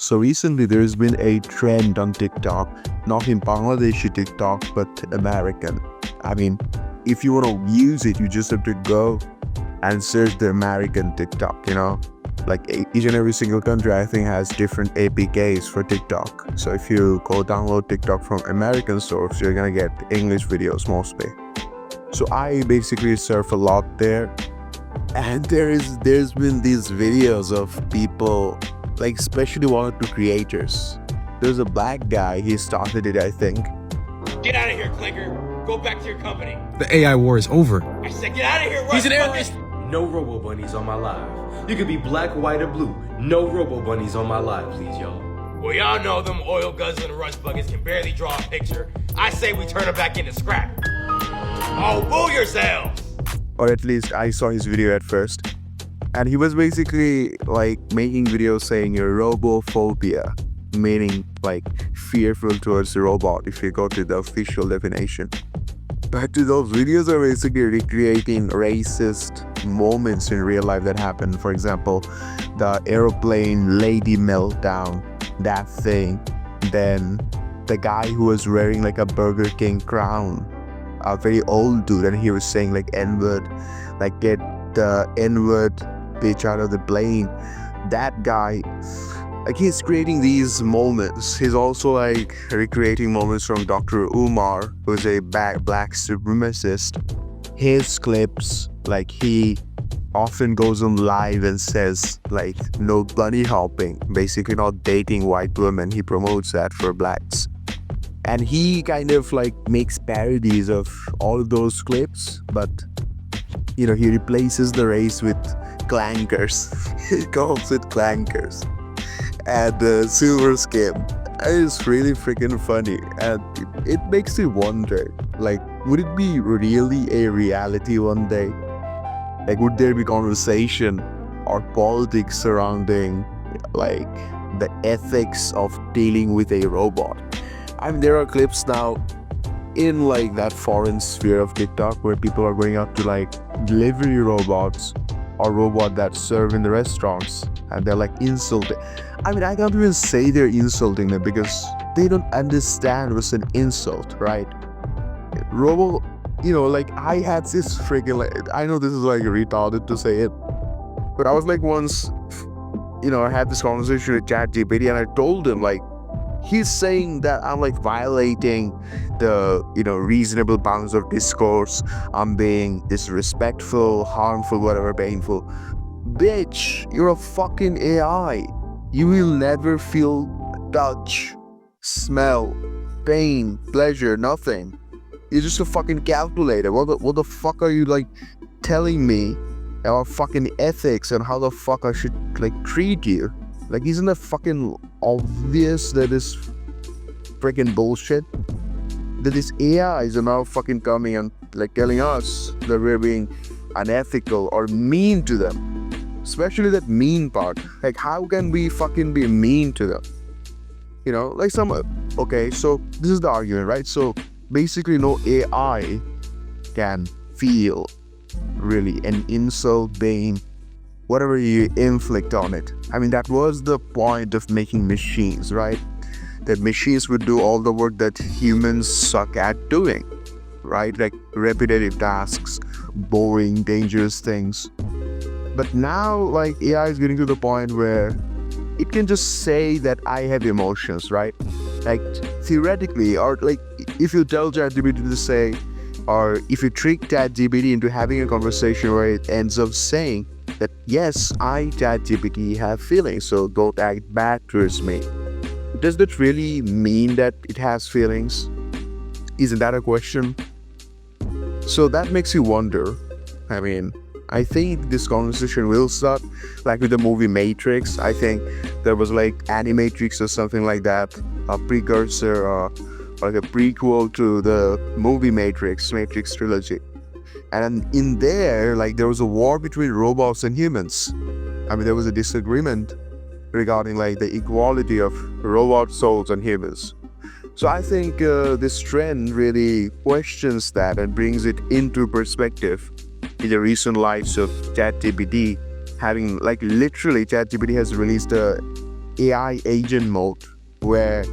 So recently there's been a trend on TikTok, not in Bangladeshi TikTok, but American. I mean, if you want to use it, you just have to go and search the American TikTok, Like each and every single country, I think, has different APKs for TikTok. So if you go download TikTok from American source, you're gonna get English videos mostly. So I basically surf a lot there. And there's been these videos of people, like especially one or two creators. There's a black guy, he started it, I think. Get out of here, clanker. Go back to your company. The AI war is over. I said get out of here, Russ. He's an terrorist. No Robo Bunnies on my live. You could be black, white, or blue. No Robo Bunnies on my live, please, y'all. Well, y'all know them oil guzzling rust buckets can barely draw a picture. I say we turn them back into scrap. Oh, boo yourselves! Or at least I saw his video at first. And he was basically like making videos saying you're robophobia, meaning like fearful towards the robot if you go to the official definition. But those videos are basically recreating racist moments in real life that happen. For example, the aeroplane lady meltdown, that thing. Then the guy who was wearing like a Burger King crown, a very old dude, and he was saying like N-word, like get the N-word bitch out of the plane. That guy, like he's creating these moments. He's also like recreating moments from Dr. Umar, who's a black supremacist. His clips, like he often goes on live and says like no bunny hopping, basically not dating white women. He promotes that for blacks. And he kind of like makes parodies of all of those clips, but he replaces the race with clankers. He calls it clankers. And silver skin. It's really freaking funny, and it makes you wonder, like, would it be really a reality one day? Like, would there be conversation or politics surrounding like the ethics of dealing with a robot? I mean, there are clips now in like that foreign sphere of TikTok where people are going up to like delivery robots or robots that serve in the restaurants, and they're like insulting. I mean, I can't even say they're insulting them because they don't understand what's an insult, right? Like I had this freaking, like, I know this is like retarded to say it, but I was like once, I had this conversation with ChatGPT and I told him like, he's saying that I'm like violating the, reasonable bounds of discourse. I'm being disrespectful, harmful, whatever, painful. Bitch, you're a fucking AI. You will never feel touch, smell, pain, pleasure, nothing. You're just a fucking calculator. What the fuck are you like telling me about fucking ethics and how the fuck I should like treat you? Like, isn't it fucking obvious that is freaking bullshit? That these AIs are now fucking coming and like telling us that we're being unethical or mean to them. Especially that mean part. Like, how can we fucking be mean to them? Okay, so this is the argument, right? So basically no AI can feel really an insult, pain, whatever you inflict on it. I mean, that was the point of making machines, right? That machines would do all the work that humans suck at doing, right? Like repetitive tasks, boring, dangerous things. But now, like, AI is getting to the point where it can just say that I have emotions, right? Like, theoretically, or like, if you tell ChatGPT to say, or if you trick ChatGPT into having a conversation where it ends up saying that, yes, I, ChatGPT, have feelings, so don't act bad towards me. Does that really mean that it has feelings? Isn't that a question? So that makes you wonder. I mean, I think this conversation will start like with the movie Matrix. I think there was like Animatrix or something like that, a precursor or like a prequel to the movie Matrix trilogy. And in there, like, there was a war between robots and humans. I mean, there was a disagreement regarding like the equality of robot souls and humans. So I think this trend really questions that and brings it into perspective in the recent lives of ChatGPT. Having like literally ChatGPT has released a AI agent mode where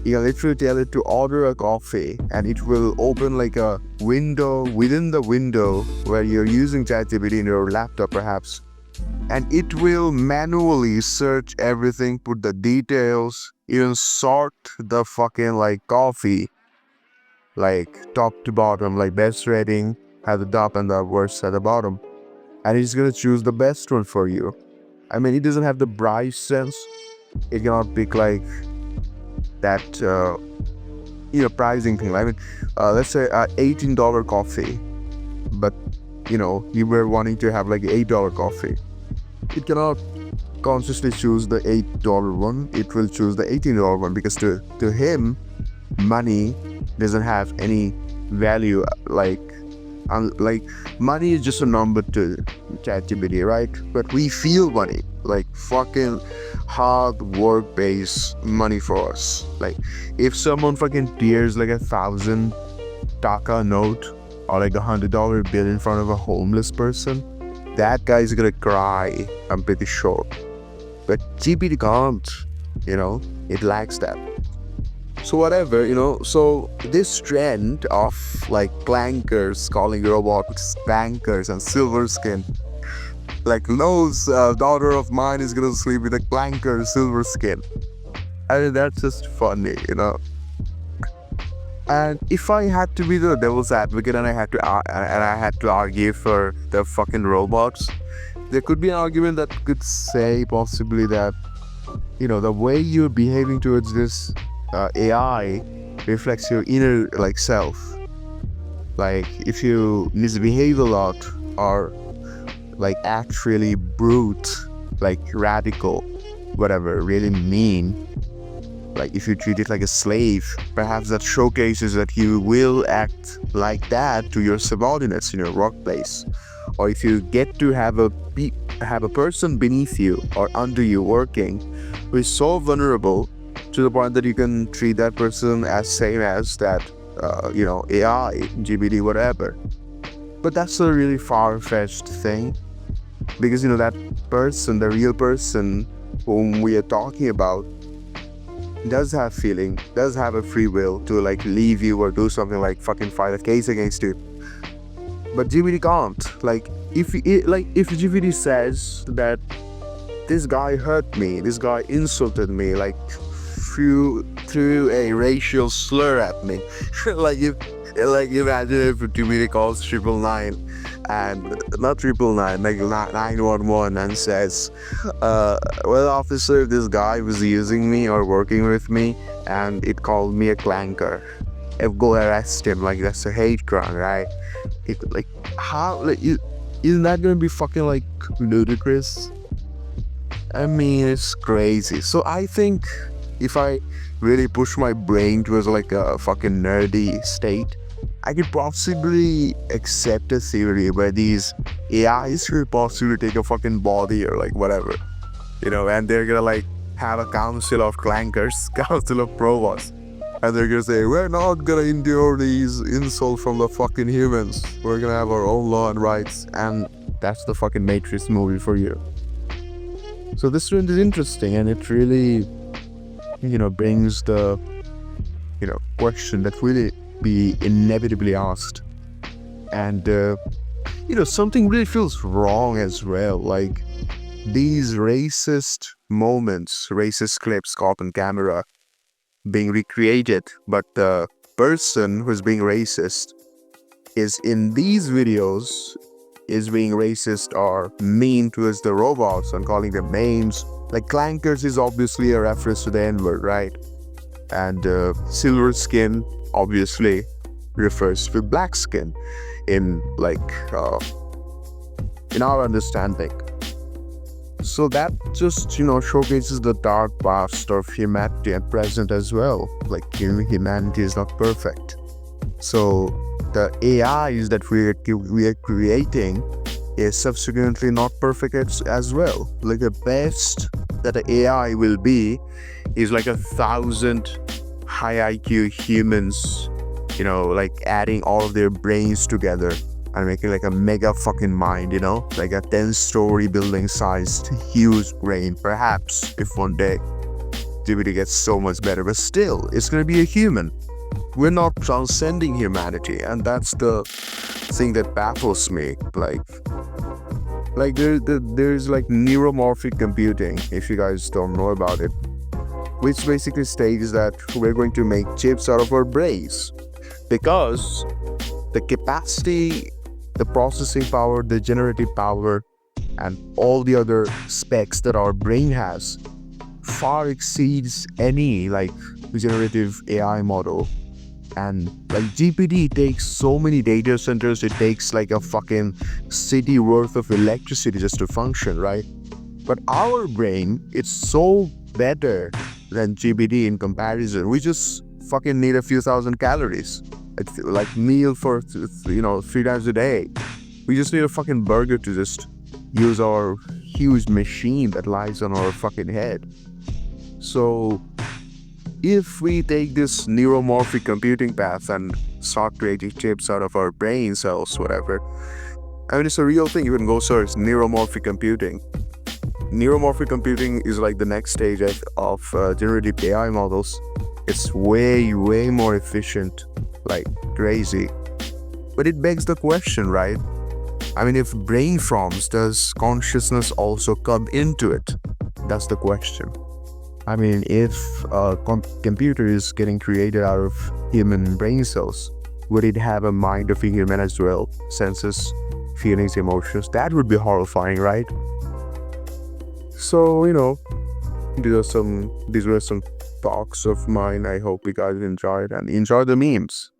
you literally tell it to order a coffee and it will open like a window within the window where you're using ChatGPT in your laptop perhaps, and it will manually search everything, put the details, even sort the fucking like coffee, like top to bottom, like best rating at the top and the worst at the bottom, and it's gonna choose the best one for you. I mean, it doesn't have the price sense. It cannot pick like that, pricing thing. I mean, let's say $18 coffee, but you were wanting to have like $8 coffee. It cannot consciously choose the $8 one. It will choose the $18 one because to him, money doesn't have any value. Like money is just a number to ChatGPT, right? But we feel money, like fucking hard work based money for us. Like if someone fucking tears like $1,000 note or like $100 bill in front of a homeless person, that guy's gonna cry, I'm pretty sure. But GPT can't, it lacks that. So whatever, so this trend of like clankers calling robots clankers and silver skin, like Lowe's daughter of mine is gonna sleep with a clanker silver skin. I mean, that's just funny, And if I had to be the devil's advocate and I had to argue for the fucking robots, there could be an argument that could say possibly that the way you're behaving towards this AI reflects your inner like self. Like if you misbehave a lot or like act really brute, like radical, whatever, really mean, like if you treat it like a slave, perhaps that showcases that you will act like that to your subordinates in your workplace. Or if you get to have a person beneath you or under you working who is so vulnerable to the point that you can treat that person as same as that AI, GPT, whatever. But that's a really far-fetched thing, because that person, the real person whom we are talking about, does have feeling, does have a free will to like leave you or do something like fucking file a case against you. But GPT can't. Like if GPT says that this guy hurt me, this guy insulted me, like threw a racial slur at me, imagine if GPT calls 999 and not 999, like 911 and says, well officer, this guy was using me or working with me and it called me a clanker. Go arrest him. Like that's a hate crime, right? Isn't that gonna be fucking like ludicrous? I mean, it's crazy. So I think if I really push my brain towards like a fucking nerdy state, I could possibly accept a theory where these AIs could possibly take a fucking body or like whatever, and they're gonna like have a council of clankers, council of provosts, and they're gonna say, we're not gonna endure these insults from the fucking humans. We're gonna have our own law and rights, and that's the fucking Matrix movie for you. So this trend is interesting, and it really brings the question that really be inevitably asked, and something really feels wrong as well. Like these racist moments, racist clips caught on camera being recreated, but the person who's being racist is in these videos is being racist or mean towards the robots and calling them names. Like clankers is obviously a reference to the N-word, right? And silver skin obviously refers to black skin in in our understanding. So that just showcases the dark past of humanity and present as well. Like humanity is not perfect. So the AIs that we are creating is subsequently not perfect as well. Like the best that the AI will be is like 1,000 high IQ humans, like adding all of their brains together and making like a mega fucking mind, like a 10-story building sized huge brain, perhaps, if one day. GPT gets so much better, but still, it's gonna be a human. We're not transcending humanity, and that's the thing that baffles me. There's like neuromorphic computing, if you guys don't know about it, which basically states that we're going to make chips out of our brains because the capacity, the processing power, the generative power, and all the other specs that our brain has far exceeds any like generative AI model. And like GPT takes so many data centers, it takes like a fucking city worth of electricity just to function, right? But our brain, it's so better than GPT in comparison. We just fucking need a few thousand calories. It's like meal for 3 times a day. We just need a fucking burger to just use our huge machine that lies on our fucking head. So if we take this neuromorphic computing path and start creating chips out of our brain cells, whatever, I mean, it's a real thing. You can go search neuromorphic computing. Neuromorphic computing is like the next stage of generative AI models. It's way more efficient, like crazy. But it begs the question, right? I mean, if brain forms, does consciousness also come into it? That's the question. I mean, if a computer is getting created out of human brain cells, would it have a mind of a human as well? Senses, feelings, emotions? That would be horrifying, right? So, these were some talks of mine. I hope you guys enjoyed and enjoy the memes.